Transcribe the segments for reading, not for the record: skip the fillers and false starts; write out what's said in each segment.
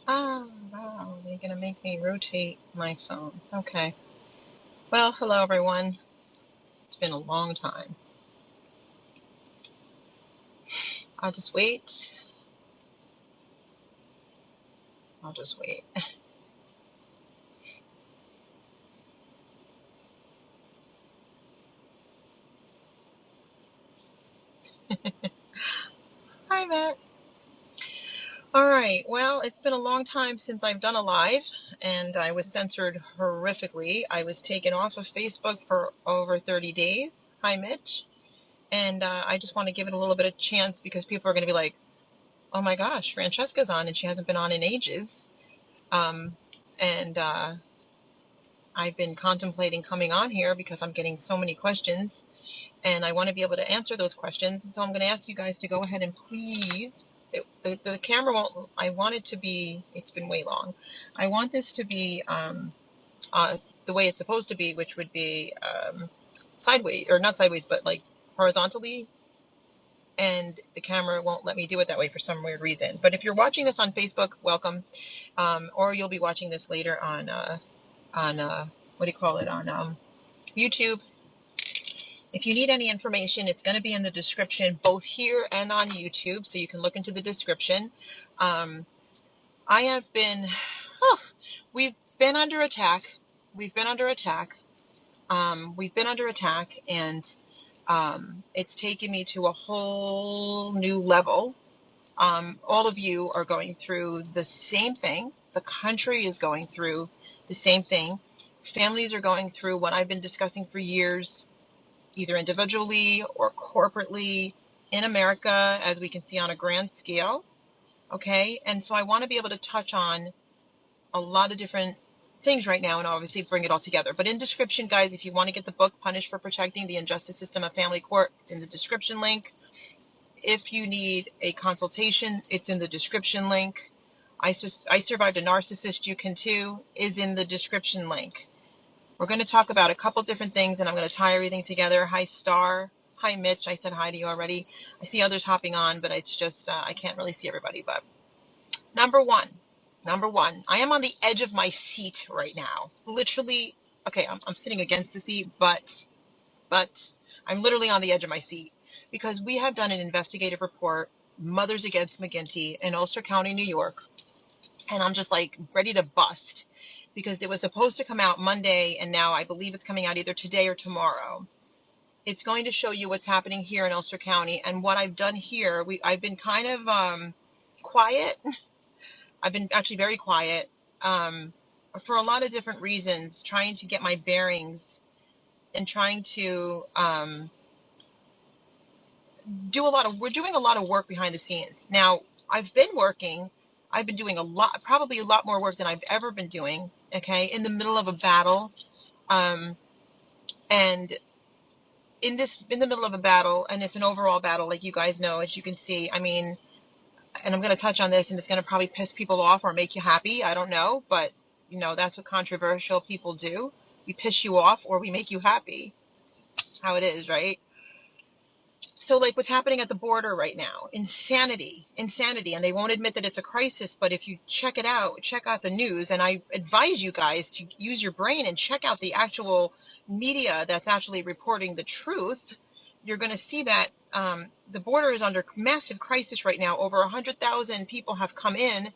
Oh, wow. They're going to make me rotate my phone. Okay. Well, hello, everyone. It's been a long time. I'll just wait. I'll just wait. Hi, Matt. All right. Well, it's been a long time since I've done a live, and I was censored horrifically. I was taken off of Facebook for over 30 days. Hi, Mitch. And I just want to give it a little bit of chance because people are going to be like, oh my gosh, Francesca's on, and she hasn't been on in ages. Um, and I've been contemplating coming on here because I'm getting so many questions and I want to be able to answer those questions. So I'm going to ask you guys to go ahead and please, the camera won't, I want it to be, it's been way long. I want this to be the way it's supposed to be, which would be sideways, or not sideways, but like horizontally. And the camera won't let me do it that way for some weird reason. But if you're watching this on Facebook, welcome. Or you'll be watching this later on what do you call it, on YouTube. If you need any information, it's going to be in the description, both here and on YouTube, so you can look into the description. Um, I have been, oh, we've been under attack. We've been under attack. We've been under attack, and it's taken me to a whole new level. All of you are going through the same thing. The country is going through the same thing. Families are going through what I've been discussing for years, either individually or corporately in America, as we can see on a grand scale. Okay. And so I want to be able to touch on a lot of different things right now and obviously bring it all together. But in description, guys, if you want to get the book, Punished for Protecting the Injustice System of Family Court, it's in the description link. If you need a consultation, it's in the description link. I Survived a Narcissist, You Can Too, is in the description link. We're going to talk about a couple different things, and I'm going to tie everything together. Hi, Star. Hi, Mitch. I said hi to you already. I see others hopping on, but it's just I can't really see everybody. But number one, I am on the edge of my seat right now. Literally, okay, I'm sitting against the seat, but I'm literally on the edge of my seat because we have done an investigative report, Mothers Against McGinty, in Ulster County, New York, and I'm just like ready to bust because it was supposed to come out Monday, and now I believe it's coming out either today or tomorrow. It's going to show you what's happening here in Ulster County, and what I've done here. I've been kind of quiet. I've been actually very quiet for a lot of different reasons, trying to get my bearings and trying to we're doing a lot of work behind the scenes. Now, I've been working, I've been doing a lot, probably a lot more work than I've ever been doing, okay, in the middle of a battle. And in the middle of a battle, and it's an overall battle, like you guys know, as you can see. I mean, and I'm going to touch on this, and it's going to probably piss people off or make you happy. I don't know, but that's what controversial people do. We piss you off or we make you happy. It's just how it is, right? So like what's happening at the border right now, insanity, and they won't admit that it's a crisis, but if you check out the news, and I advise you guys to use your brain and check out the actual media that's actually reporting the truth, you're going to see that the border is under massive crisis right now. Over 100,000 people have come in,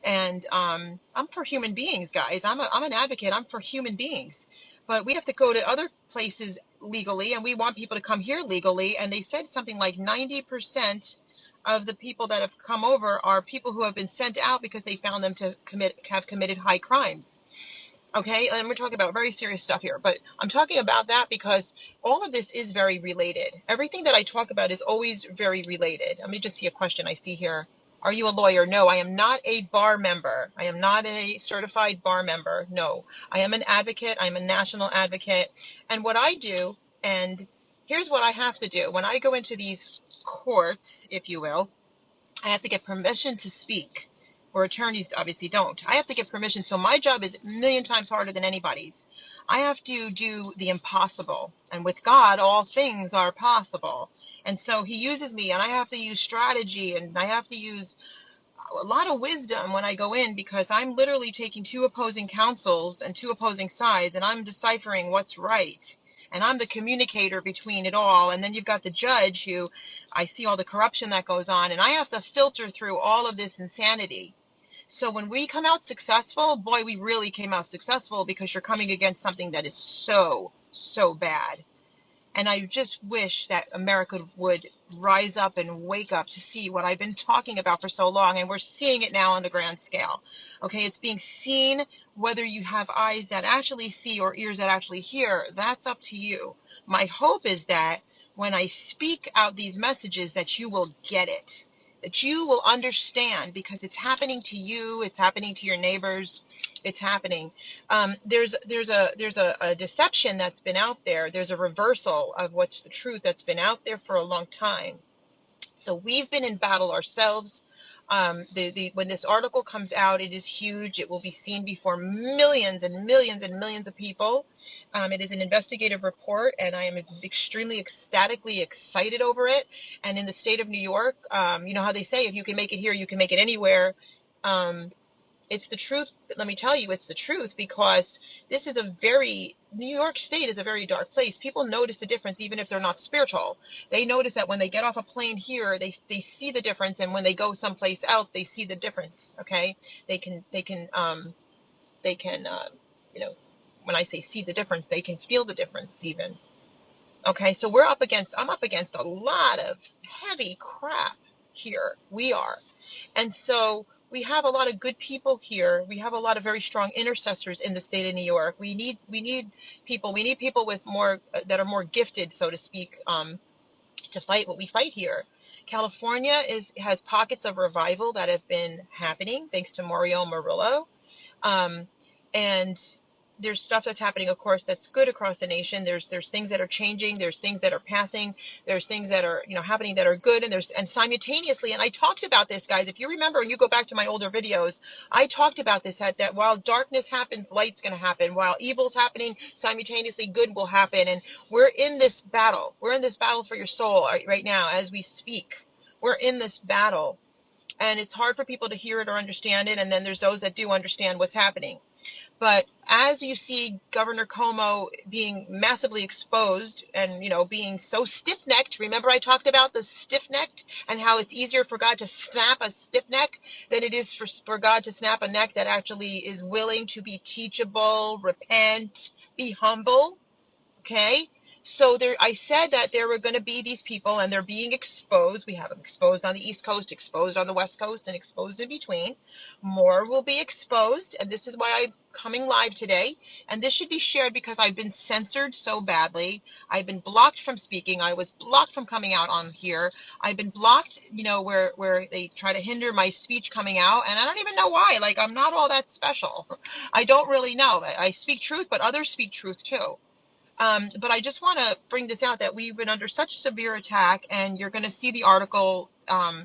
and I'm for human beings, guys. I'm an advocate. I'm for human beings. But we have to go to other places legally, and we want people to come here legally. And they said something like 90% of the people that have come over are people who have been sent out because they found them to have committed high crimes. Okay, and we're talking about very serious stuff here, but I'm talking about that because all of this is very related. Everything that I talk about is always very related. Let me just see a question I see here. Are you a lawyer? No, I am not a bar member. I am not a certified bar member. No, I am an advocate. I'm a national advocate. And what I do, and here's what I have to do. When I go into these courts, if you will, I have to get permission to speak, where attorneys obviously don't. I have to get permission. So my job is a million times harder than anybody's. I have to do the impossible. And with God, all things are possible. And so he uses me, and I have to use strategy, and I have to use a lot of wisdom when I go in, because I'm literally taking two opposing counsels and two opposing sides, and I'm deciphering what's right. And I'm the communicator between it all. And then you've got the judge, who I see all the corruption that goes on, and I have to filter through all of this insanity. So when we come out successful, boy, we really came out successful, because you're coming against something that is so, so bad. And I just wish that America would rise up and wake up to see what I've been talking about for so long. And we're seeing it now on the grand scale. Okay, it's being seen. Whether you have eyes that actually see or ears that actually hear, that's up to you. My hope is that when I speak out these messages, that you will get it, that you will understand, because it's happening to you, it's happening to your neighbors, it's happening. There's a deception that's been out there. There's a reversal of what's the truth that's been out there for a long time. So we've been in battle ourselves. When this article comes out, it is huge. It will be seen before millions and millions and millions of people. It is an investigative report, and I am extremely ecstatically excited over it. And in the state of New York, you know how they say, if you can make it here, you can make it anywhere. It's the truth. Let me tell you, it's the truth, because this is New York State is a very dark place. People notice the difference, even if they're not spiritual. They notice that when they get off a plane here, they see the difference, and when they go someplace else, they see the difference. Okay, they can you know, when I say see the difference, they can feel the difference even. Okay, so I'm up against a lot of heavy crap here. We are. And so we have a lot of good people here. We have a lot of very strong intercessors in the state of New York. We need people. We need people with more that are more gifted, so to speak, to fight what we fight here. California has pockets of revival that have been happening thanks to Mario Murillo, and there's stuff that's happening, of course, that's good across the nation. There's things that are changing. There's things that are passing. There's things that are, happening that are good. And simultaneously, and I talked about this, guys, if you remember, and you go back to my older videos, I talked about this, that while darkness happens, light's going to happen. While evil's happening, simultaneously good will happen. And we're in this battle. We're in this battle for your soul right now as we speak. We're in this battle. And it's hard for people to hear it or understand it. And then there's those that do understand what's happening. But as you see Governor Cuomo being massively exposed and, being so stiff-necked, remember I talked about the stiff-necked and how it's easier for God to snap a stiff neck than it is for God to snap a neck that actually is willing to be teachable, repent, be humble. Okay? So I said that there were going to be these people, and they're being exposed. We have them exposed on the East Coast, exposed on the West Coast, and exposed in between. More will be exposed, and this is why I'm coming live today. And this should be shared because I've been censored so badly. I've been blocked from speaking. I was blocked from coming out on here. I've been blocked, where they try to hinder my speech coming out, and I don't even know why. Like, I'm not all that special. I don't really know. I speak truth, but others speak truth too. But I just want to bring this out, that we've been under such severe attack, and you're going to see the article,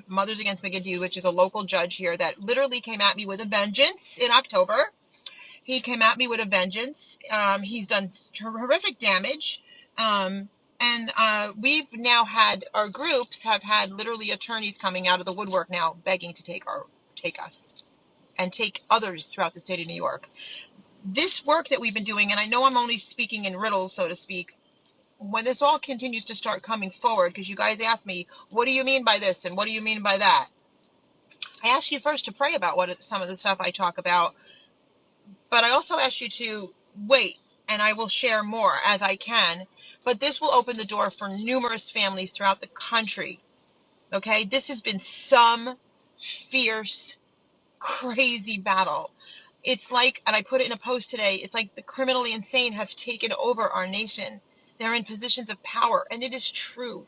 Mothers Against McGidoo, which is a local judge here that literally came at me with a vengeance in October. He came at me with a vengeance. He's done horrific damage. And we've now had, our groups have had literally attorneys coming out of the woodwork now begging to take us and take others throughout the state of New York. This work that we've been doing, and I know I'm only speaking in riddles, so to speak, when this all continues to start coming forward, because you guys ask me, what do you mean by this and what do you mean by that? I ask you first to pray about some of the stuff I talk about, but I also ask you to wait, and I will share more as I can, but this will open the door for numerous families throughout the country. Okay, this has been some fierce, crazy battle. It's like, and I put it in a post today, it's like the criminally insane have taken over our nation. They're in positions of power, and it is true.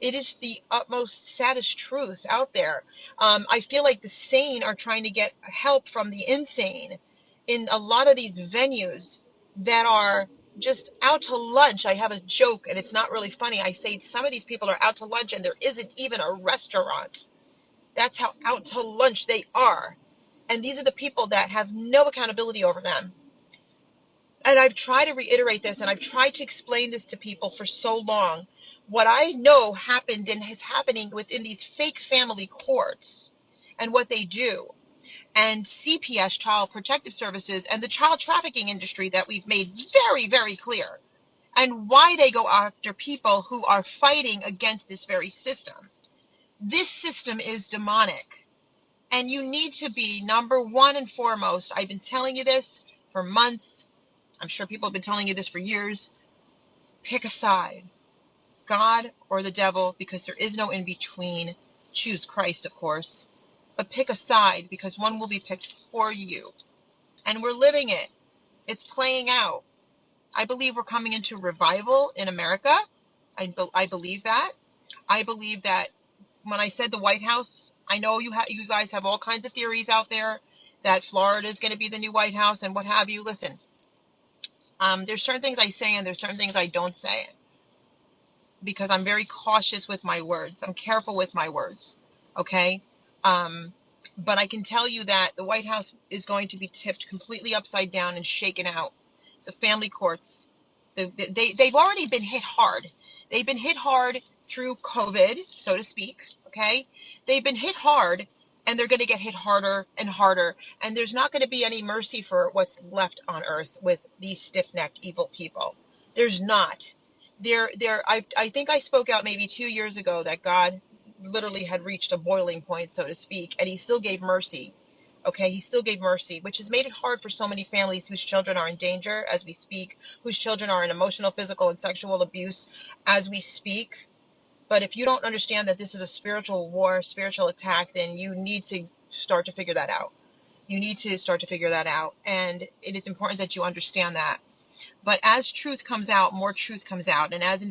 It is the utmost saddest truth out there. I feel like the sane are trying to get help from the insane in a lot of these venues that are just out to lunch. I have a joke, and it's not really funny. I say some of these people are out to lunch, and there isn't even a restaurant. That's how out to lunch they are. And these are the people that have no accountability over them. And I've tried to reiterate this, and I've tried to explain this to people for so long. What I know happened and is happening within these fake family courts and what they do, and CPS, Child Protective Services, and the child trafficking industry that we've made very, very clear, and why they go after people who are fighting against this very system. This system is demonic, and you need to be number one and foremost. I've been telling you this for months. I'm sure people have been telling you this for years. Pick a side, God or the devil, because there is no in between. Choose Christ, of course, but pick a side, because one will be picked for you. And we're living it. It's playing out. I believe we're coming into revival in America. I believe that. I believe that when I said the White House, I know you guys have all kinds of theories out there that Florida is going to be the new White House and what have you. Listen, there's certain things I say and there's certain things I don't say, because I'm very cautious with my words. I'm careful with my words. Okay? But I can tell you that the White House is going to be tipped completely upside down and shaken out. The family courts, they've already been hit hard. They've been hit hard through COVID, so to speak. Okay? They've been hit hard, and they're going to get hit harder and harder. And there's not going to be any mercy for what's left on earth with these stiff-necked evil people. There's not. I think I spoke out maybe 2 years ago that God literally had reached a boiling point, so to speak, and he still gave mercy. Okay, he still gave mercy, which has made it hard for so many families whose children are in danger as we speak, whose children are in emotional, physical, and sexual abuse as we speak. But if you don't understand that this is a spiritual war, spiritual attack, then you need to start to figure that out. You need to start to figure that out, and it is important that you understand that. But as truth comes out, more truth comes out. And as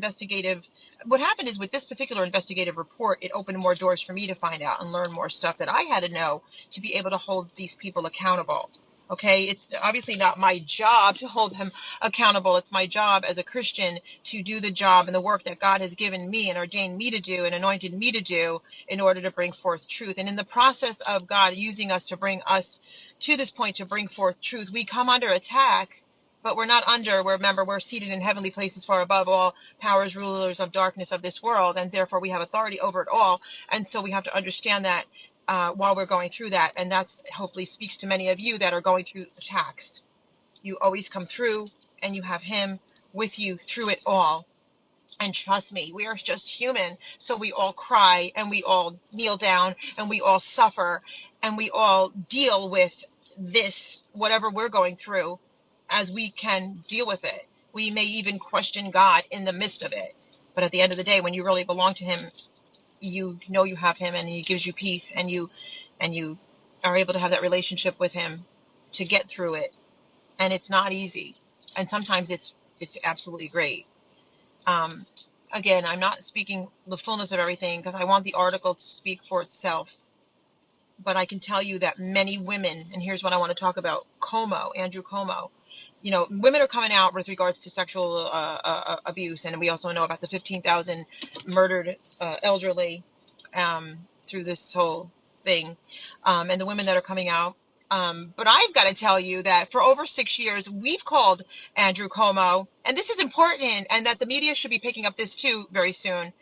what happened is with this particular investigative report, it opened more doors for me to find out and learn more stuff that I had to know to be able to hold these people accountable. Okay, it's obviously not my job to hold them accountable. It's my job as a Christian to do the job and the work that God has given me and ordained me to do and anointed me to do in order to bring forth truth. And in the process of God using us to bring us to this point to bring forth truth, we come under attack. But we're not under. Remember, we're seated in heavenly places far above all powers, rulers of darkness of this world, and therefore we have authority over it all. And so we have to understand that while we're going through that, and that's hopefully speaks to many of you that are going through attacks. You always come through, and you have him with you through it all. And trust me, we are just human, so we all cry, and we all kneel down, and we all suffer, and we all deal with this, whatever we're going through, as we can deal with it. We may even question God in the midst of it. But at the end of the day, when you really belong to him, you know you have him, and he gives you peace, and you are able to have that relationship with him to get through it. And it's not easy. And sometimes it's absolutely great. Again, I'm not speaking the fullness of everything because I want the article to speak for itself. But I can tell you that many women, and here's what I want to talk about, Andrew Cuomo, women are coming out with regards to sexual abuse, and we also know about the 15,000 murdered elderly through this whole thing, and the women that are coming out. But I've got to tell you that for over 6 years, we've called Andrew Cuomo, and this is important, and that the media should be picking up this too very soon,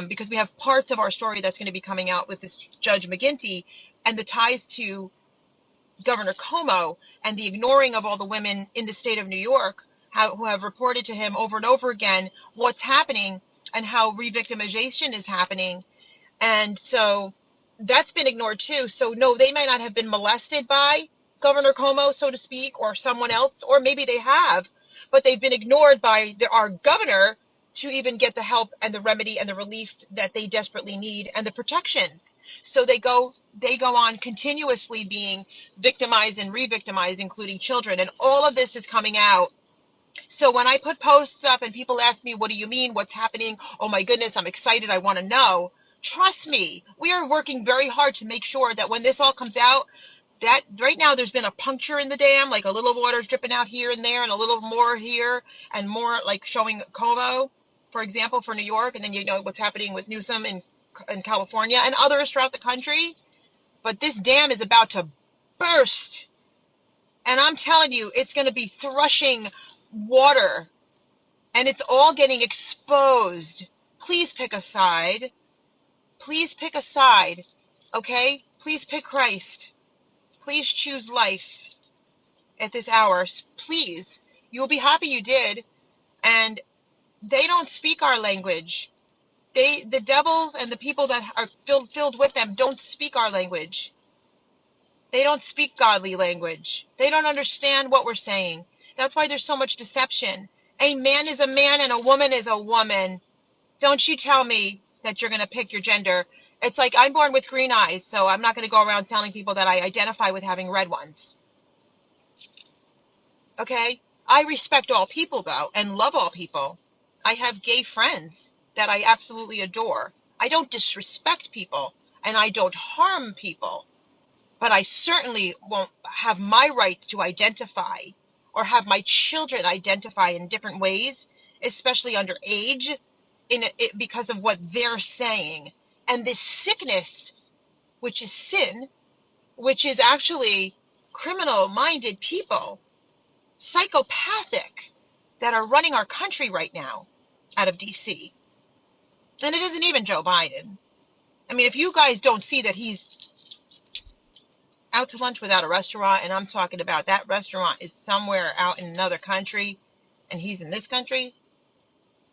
because we have parts of our story that's going to be coming out with this Judge McGinty and the ties to Governor Cuomo and the ignoring of all the women in the state of New York who have reported to him over and over again what's happening and how re-victimization is happening. And so that's been ignored too. So no, they may not have been molested by Governor Cuomo, so to speak, or someone else, or maybe they have, but they've been ignored by our governor to even get the help and the remedy and the relief that they desperately need and the protections. So they go on continuously being victimized and re-victimized, including children. And all of this is coming out. So when I put posts up and people ask me, what do you mean? What's happening? Oh my goodness, I'm excited. I want to know. Trust me, we are working very hard to make sure that when this all comes out, that right now there's been a puncture in the dam, like a little water's dripping out here and there and a little more here and more, like showing Cuomo, for example, for New York. And then you know what's happening with Newsom in California and others throughout the country. But this dam is about to burst. And I'm telling you, it's going to be thrashing water. And it's all getting exposed. Please pick a side. Please pick a side. Okay? Please pick Christ. Please choose life at this hour. Please. You will be happy you did. And they don't speak our language. The devils and the people that are filled with them don't speak our language. They don't speak godly language. They don't understand what we're saying. That's why there's so much deception. A man is a man and a woman is a woman. Don't you tell me that you're going to pick your gender. It's like I'm born with green eyes, so I'm not going to go around telling people that I identify with having red ones. Okay? I respect all people, though, and love all people. I have gay friends that I absolutely adore. I don't disrespect people, and I don't harm people. But I certainly won't have my rights to identify or have my children identify in different ways, especially underage, because of what they're saying. And this sickness, which is sin, which is actually criminal-minded people, psychopathic, that are running our country right now out of D.C. And it isn't even Joe Biden. I mean, if you guys don't see that he's out to lunch without a restaurant, and I'm talking about that restaurant is somewhere out in another country, and he's in this country,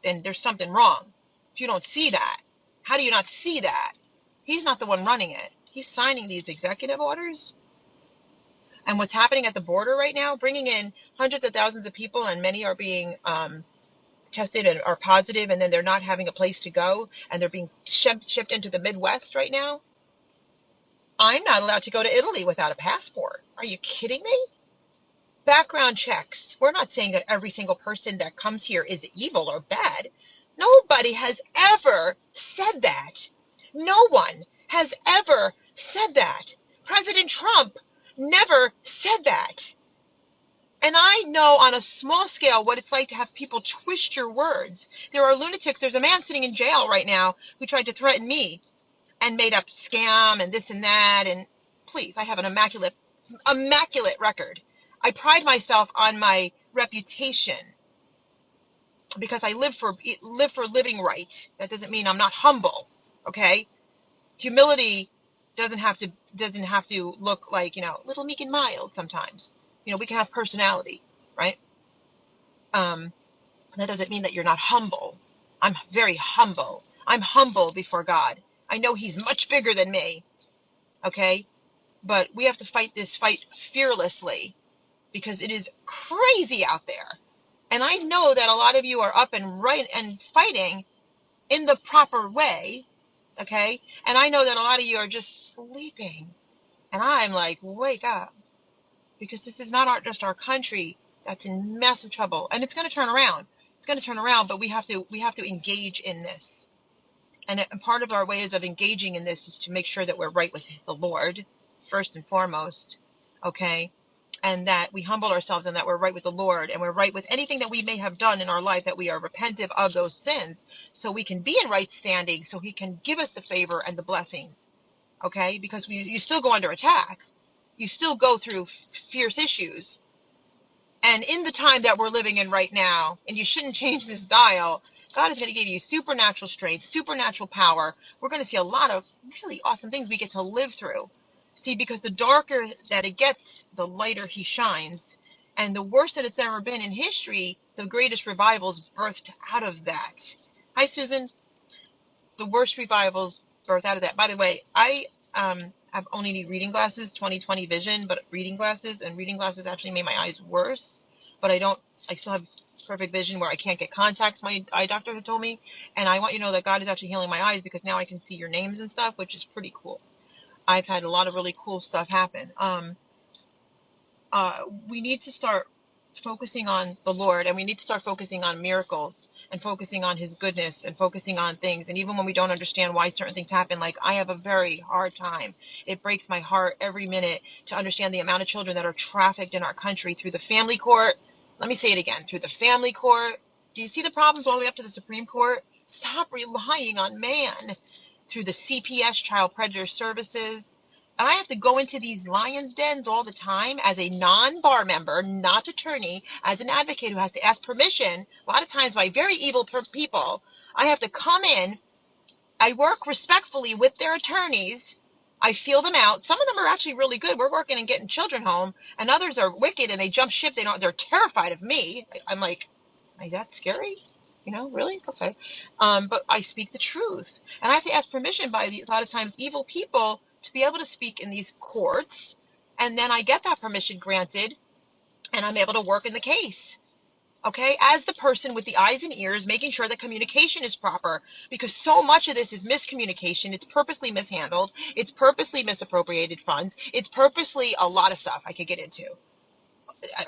then there's something wrong. If you don't see that, how do you not see that? He's not the one running it. He's signing these executive orders. And what's happening at the border right now, bringing in hundreds of thousands of people, and many are being tested and are positive, and then they're not having a place to go, and they're being shipped into the Midwest right now. I'm not allowed to go to Italy without a passport. Are you kidding me? Background checks. We're not saying that every single person that comes here is evil or bad. Nobody has ever said that. No one has ever said that. President Trump never said that. And I know on a small scale what it's like to have people twist your words. There are lunatics. There's a man sitting in jail right now who tried to threaten me and made up scam and this and that. And please, I have an immaculate record. I pride myself on my reputation because I live for living right. That doesn't mean I'm not humble. Okay, humility doesn't have to look like, little meek and mild. Sometimes, we can have personality, right? That doesn't mean that you're not humble. I'm very humble. I'm humble before God. I know he's much bigger than me. Okay? But we have to fight this fight fearlessly because it is crazy out there. And I know that a lot of you are up and right and fighting in the proper way. Okay? And I know that a lot of you are just sleeping. And I'm like, wake up. Because this is not just our country that's in massive trouble. And it's going to turn around. It's going to turn around, but we have to engage in this. And part of our ways of engaging in this is to make sure that we're right with the Lord, first and foremost, okay? And that we humble ourselves and that we're right with the Lord and we're right with anything that we may have done in our life, that we are repentive of those sins so we can be in right standing, so he can give us the favor and the blessings, okay? Because you still go under attack. You still go through fierce issues. And in the time that we're living in right now, and you shouldn't change this dial, God is going to give you supernatural strength, supernatural power. We're going to see a lot of really awesome things we get to live through. See, because the darker that it gets, the lighter he shines. And the worst that it's ever been in history, the greatest revivals birthed out of that. Hi, Susan. The worst revivals birthed out of that. By the way, I have only need reading glasses, 20/20 vision, but reading glasses actually made my eyes worse. But I still have perfect vision where I can't get contacts, my eye doctor had told me. And I want you to know that God is actually healing my eyes because now I can see your names and stuff, which is pretty cool. I've had a lot of really cool stuff happen. We need to start focusing on the Lord, and we need to start focusing on miracles and focusing on his goodness and focusing on things. And even when we don't understand why certain things happen, like I have a very hard time. It breaks my heart every minute to understand the amount of children that are trafficked in our country through the family court. Let me say it again, through the family court. Do you see the problems all the way up to the Supreme Court? Stop relying on man. Through the CPS, Child Predator Services. And I have to go into these lions' dens all the time as a non-bar member, not attorney, as an advocate who has to ask permission, a lot of times by very evil people. I have to come in. I work respectfully with their attorneys, I feel them out. Some of them are actually really good. We're working and getting children home, and others are wicked and they jump ship. They're terrified of me. I'm like, is that scary? Really? Okay. But I speak the truth, and I have to ask permission by a lot of times evil people to be able to speak in these courts, and then I get that permission granted, and I'm able to work in the case. Okay, as the person with the eyes and ears, making sure that communication is proper, because so much of this is miscommunication. It's purposely mishandled. It's purposely misappropriated funds. It's purposely a lot of stuff I could get into.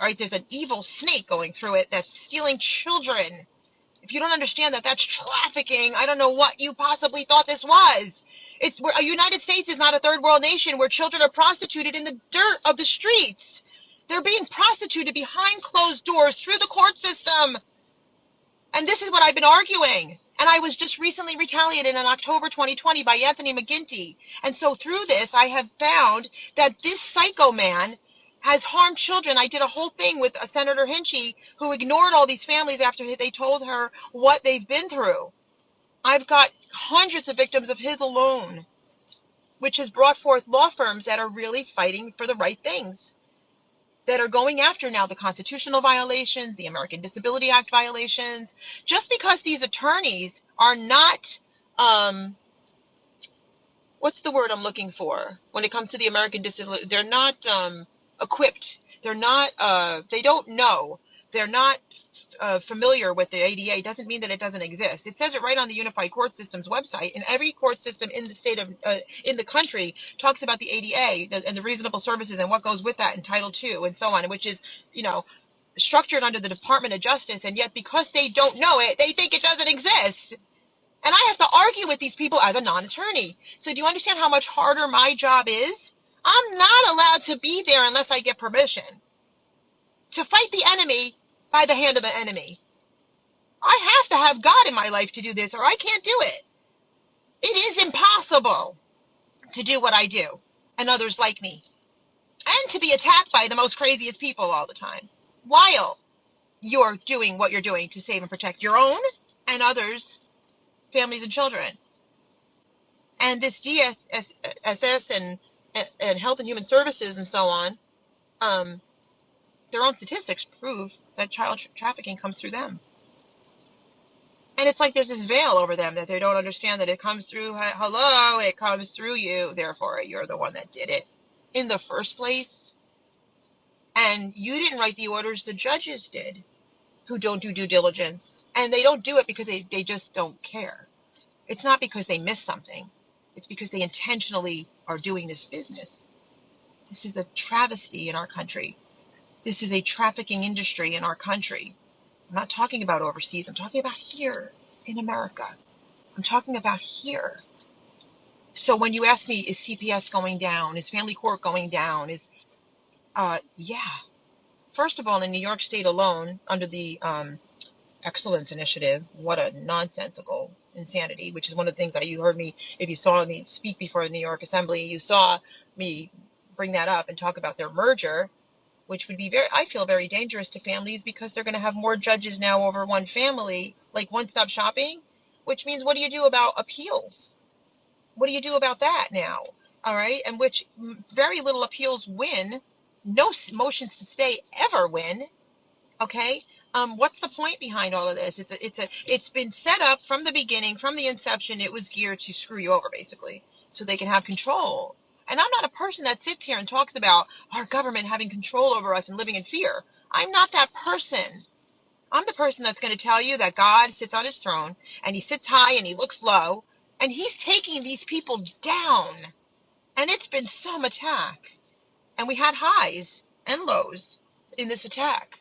Right? There's an evil snake going through it that's stealing children. If you don't understand that that's trafficking, I don't know what you possibly thought this was. A United States is not a third world nation where children are prostituted in the dirt of the streets. They're being prostituted behind closed doors through the court system. And this is what I've been arguing. And I was just recently retaliated in October 2020 by Anthony McGinty. And so through this, I have found that this psycho man has harmed children. I did a whole thing with Senator Hinchy, who ignored all these families after they told her what they've been through. I've got hundreds of victims of his alone, which has brought forth law firms that are really fighting for the right things, that are going after now the constitutional violations, the American Disability Act violations. Just because these attorneys are not, what's the word I'm looking for when it comes to the American Disability, they're not equipped. They're not, they don't know. They're not familiar with the ADA doesn't mean that it doesn't exist. It says it right on the Unified Court System's website, and every court system in the state of in the country talks about the ADA and the reasonable services and what goes with that in Title II and so on, which is structured under the Department of Justice, and yet because they don't know it, they think it doesn't exist. And I have to argue with these people as a non-attorney. So do you understand how much harder my job is? I'm not allowed to be there unless I get permission to fight the enemy by the hand of the enemy. I have to have God in my life to do this, or I can't do it. It is impossible to do what I do and others like me, and to be attacked by the most craziest people all the time while you're doing what you're doing to save and protect your own and others, families and children. And this DSS and Health and Human Services and so on, their own statistics prove that child trafficking comes through them. And it's like there's this veil over them that they don't understand that it comes through, hello, it comes through you, therefore you're the one that did it in the first place. And you didn't write the orders, the judges did, who don't do due diligence. And they don't do it because they just don't care. It's not because they missed something. It's because they intentionally are doing this business. This is a travesty in our country. This is a trafficking industry in our country. I'm not talking about overseas. I'm talking about here in America. I'm talking about here. So when you ask me, is CPS going down? Is family court going down? Yeah. First of all, in New York State alone, under the Excellence Initiative, what a nonsensical insanity, which is one of the things that you heard me, if you saw me speak before the New York Assembly, you saw me bring that up and talk about their merger, which would be I feel very dangerous to families, because they're going to have more judges now over one family, like one-stop shopping, which means what do you do about appeals? What do you do about that now? All right, and which very little appeals win. No motions to stay ever win. Okay, what's the point behind all of this? It's been set up from the beginning, from the inception. It was geared to screw you over, basically, so they can have control. And I'm not a person that sits here and talks about our government having control over us and living in fear. I'm not that person. I'm the person that's going to tell you that God sits on his throne, and he sits high and he looks low, and he's taking these people down. And it's been some attack. And we had highs and lows in this attack.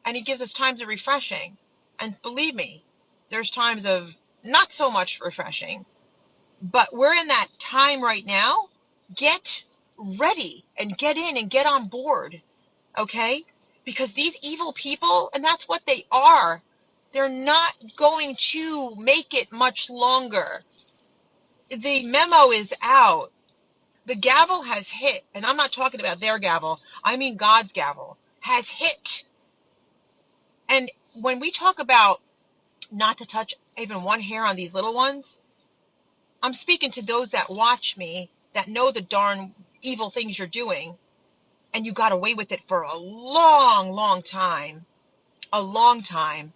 And he gives us times of refreshing. And believe me, there's times of not so much refreshing. But we're in that time right now. Get ready and get in and get on board. Okay? Because these evil people, and that's what they are, they're not going to make it much longer. The memo is out. The gavel has hit, and I'm not talking about their gavel, I mean God's gavel, has hit. And when we talk about not to touch even one hair on these little ones, I'm speaking to those that watch me, that know the darn evil things you're doing, and you got away with it for a long, long time. A long time.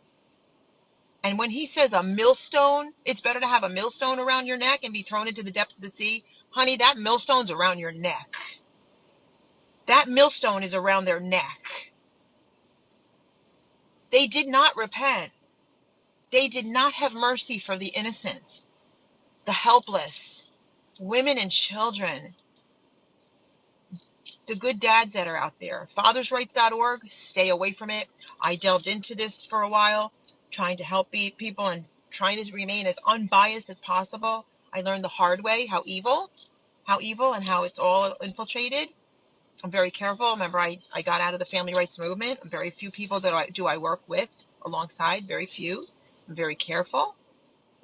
And when he says a millstone, it's better to have a millstone around your neck and be thrown into the depths of the sea. Honey, that millstone's around your neck. That millstone is around their neck. They did not repent. They did not have mercy for the innocent, the helpless, women and children, the good dads that are out there. Fathersrights.org, stay away from it. I delved into this for a while, trying to help people and trying to remain as unbiased as possible. I learned the hard way how evil and how it's all infiltrated. I'm very careful. Remember, I got out of the family rights movement. Very few people that I work with alongside, very few. I'm very careful.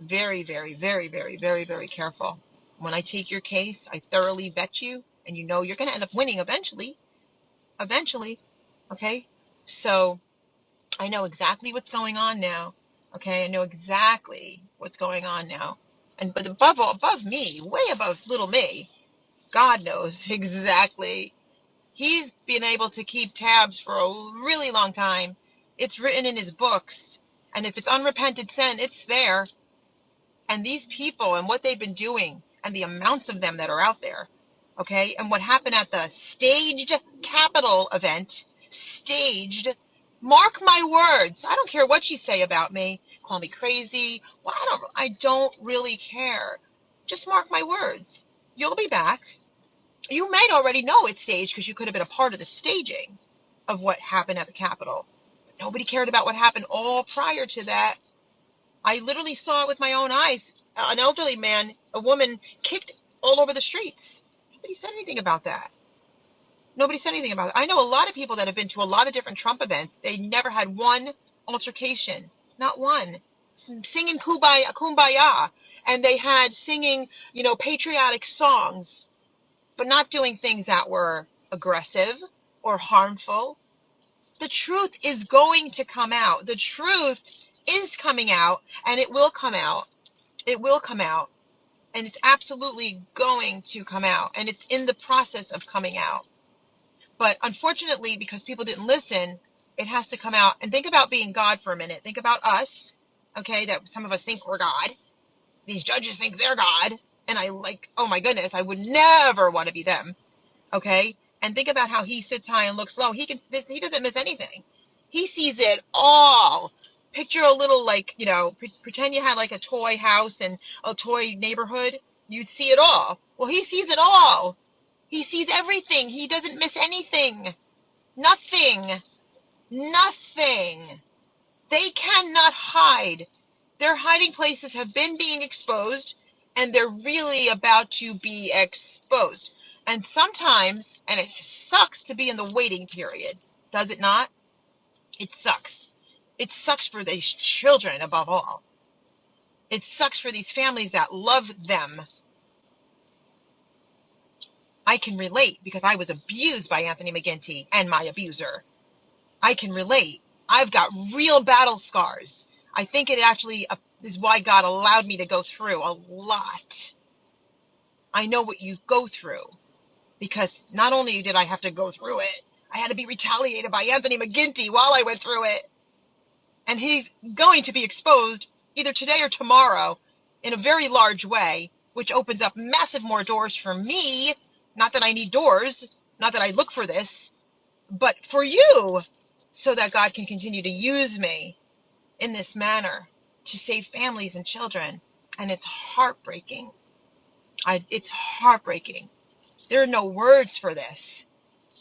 Very, very, very, very, very, very careful. When I take your case, I thoroughly vet you, and you know you're going to end up winning eventually. Eventually. Okay? So I know exactly what's going on now. Okay? I know exactly what's going on now. But above me, way above little me, God knows exactly. He's been able to keep tabs for a really long time. It's written in his books. And if it's unrepented sin, it's there. And these people and what they've been doing and the amounts of them that are out there, okay, and what happened at the staged Capitol event, mark my words. I don't care what you say about me. Call me crazy. Well, I don't really care. Just mark my words. You'll be back. You might already know it's staged because you could have been a part of the staging of what happened at the Capitol. But nobody cared about what happened all prior to that. I literally saw it with my own eyes. An elderly man, a woman, kicked all over the streets. Nobody said anything about that. Nobody said anything about it. I know a lot of people that have been to a lot of different Trump events. They never had one altercation. Not one. Singing Kumbaya. And they had singing, patriotic songs, but not doing things that were aggressive or harmful. The truth is going to come out. The truth is coming out, and it will come out. It will come out, and it's absolutely going to come out, and it's in the process of coming out. But unfortunately, because people didn't listen, it has to come out. And think about being God for a minute. Think about us, okay, that some of us think we're God. These judges think they're God, and oh my goodness, I would never want to be them, okay? And think about how he sits high and looks low. He doesn't miss anything. He sees it all. Picture a little, pretend you had like a toy house and a toy neighborhood. You'd see it all. Well, he sees it all. He sees everything. He doesn't miss anything. Nothing. Nothing. They cannot hide. Their hiding places have been being exposed, and they're really about to be exposed. And sometimes, and it sucks to be in the waiting period, does it not? It sucks. It sucks for these children above all. It sucks for these families that love them. I can relate because I was abused by Anthony McGinty and my abuser. I can relate. I've got real battle scars. I think it actually is why God allowed me to go through a lot. I know what you go through. Because not only did I have to go through it, I had to be retaliated by Anthony McGinty while I went through it. And he's going to be exposed either today or tomorrow in a very large way, which opens up massive more doors for me. Not that I need doors, not that I look for this, but for you, so that God can continue to use me in this manner to save families and children. And it's heartbreaking. It's heartbreaking. There are no words for this.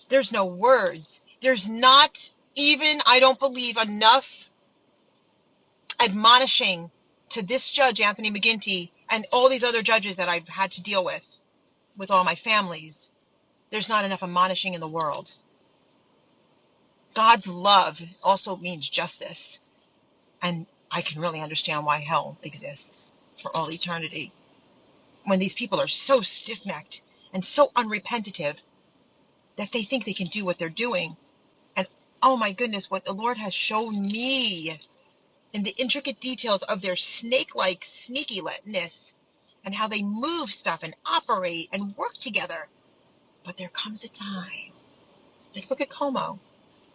There's no words. There's not even, I don't believe, enough admonishing to this judge, Anthony McGinty, and all these other judges that I've had to deal with all my families. There's not enough admonishing in the world. God's love also means justice. And I can really understand why hell exists for all eternity. When these people are so stiff-necked and so unrepentative that they think they can do what they're doing. And oh my goodness, what the Lord has shown me in the intricate details of their snake-like sneakiness and how they move stuff and operate and work together. But there comes a time. Like, look at Cuomo.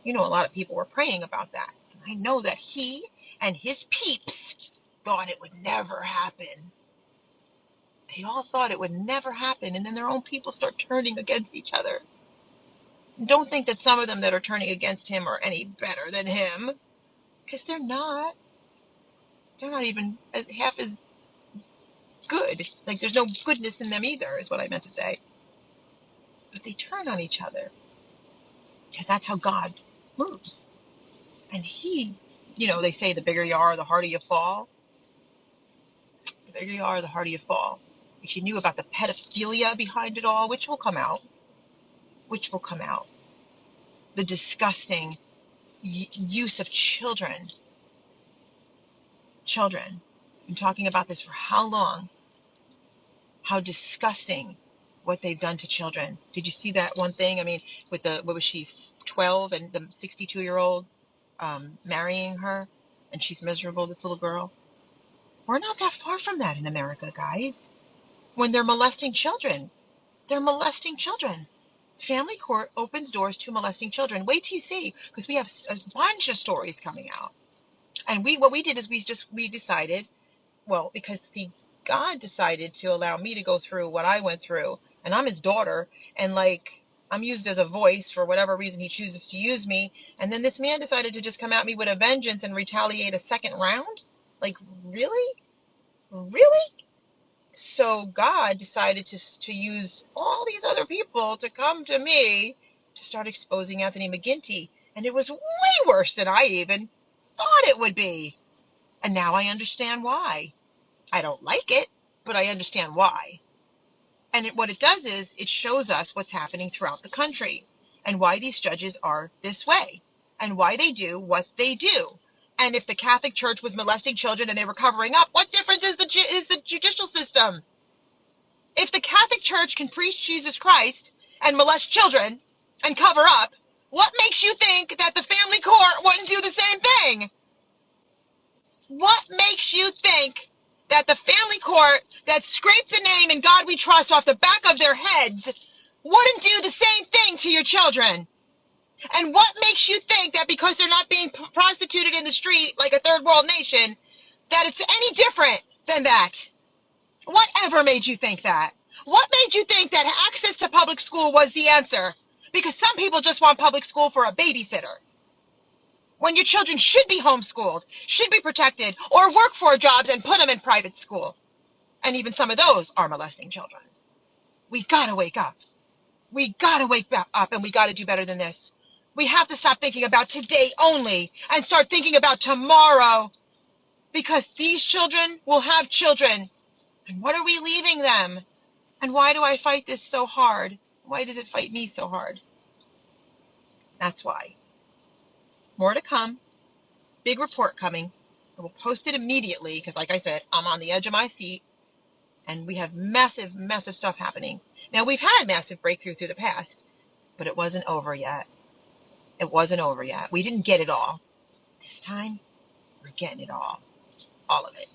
You know, a lot of people were praying about that. And I know that he and his peeps thought it would never happen. They all thought it would never happen. And then their own people start turning against each other. Don't think that some of them that are turning against him are any better than him. Because they're not. They're not even half as good. Like, there's no goodness in them either, is what I meant to say. But they turn on each other. Because that's how God moves. And he, you know, they say the bigger you are, the harder you fall. The bigger you are, the harder you fall. If you knew about the pedophilia behind it all, which will come out, the disgusting use of children. I'm talking about this for how long? How disgusting what they've done to children. Did you see that one thing? I mean, with what was she, 12, and the 62-year-old marrying her, and she's miserable, this little girl? We're not that far from that in America, guys. When they're molesting children, Family court opens doors to molesting children. Wait till you see, because we have a bunch of stories coming out. And what we did is we decided, well, because see, God decided to allow me to go through what I went through, and I'm his daughter, and like, I'm used as a voice for whatever reason he chooses to use me. And then this man decided to just come at me with a vengeance and retaliate a second round. Like, really? So God decided to use all these other people to come to me to start exposing Anthony McGinty. And it was way worse than I even thought it would be. And now I understand why. I don't like it, but I understand why. And what it does is it shows us what's happening throughout the country and why these judges are this way and why they do what they do. And if the Catholic Church was molesting children and they were covering up, what difference is the judicial system? If the Catholic Church can preach Jesus Christ and molest children and cover up, what makes you think that the family court wouldn't do the same thing? What makes you think that the family court that scraped the name "In God We Trust" off the back of their heads wouldn't do the same thing to your children? And what makes you think that because they're not being prostituted in the street like a third world nation, that it's any different than that? Whatever made you think that? What made you think that access to public school was the answer? Because some people just want public school for a babysitter. When your children should be homeschooled, should be protected, or work for jobs and put them in private school. And even some of those are molesting children. We gotta wake up. We gotta wake up, and we gotta do better than this. We have to stop thinking about today only and start thinking about tomorrow. Because these children will have children. And what are we leaving them? And why do I fight this so hard? Why does it fight me so hard? That's why. More to come. Big report coming. I will post it immediately because, like I said, I'm on the edge of my seat. And we have massive, massive stuff happening. Now, we've had massive breakthrough through the past, but it wasn't over yet. We didn't get it all. This time, we're getting it all. All of it.